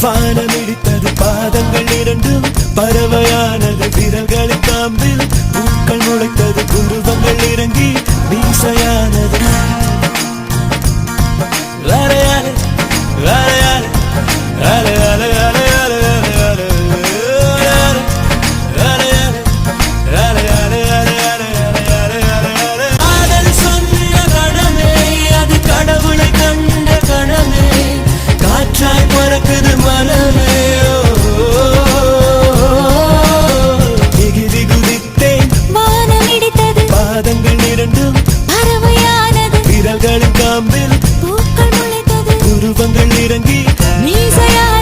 வானமிடித்தது பாதங்கள் இரண்டும் பறவையானது விரல்களின் காம்பில் பூக்கள் முளைத்தது குருவங்கள் இறங்கி மீசையானது அலையாலே அலையாலே அலையாலே அலையாலே பறக்குது மனமே எகிரி குதித்தேன் வானமிடித்தது பாதங்கள் இரண்டும் பறவையானது விரல்களின் காம்பில் பூக்கள் முளைத்தது உருவங்கள் இறங்கி மீசையானது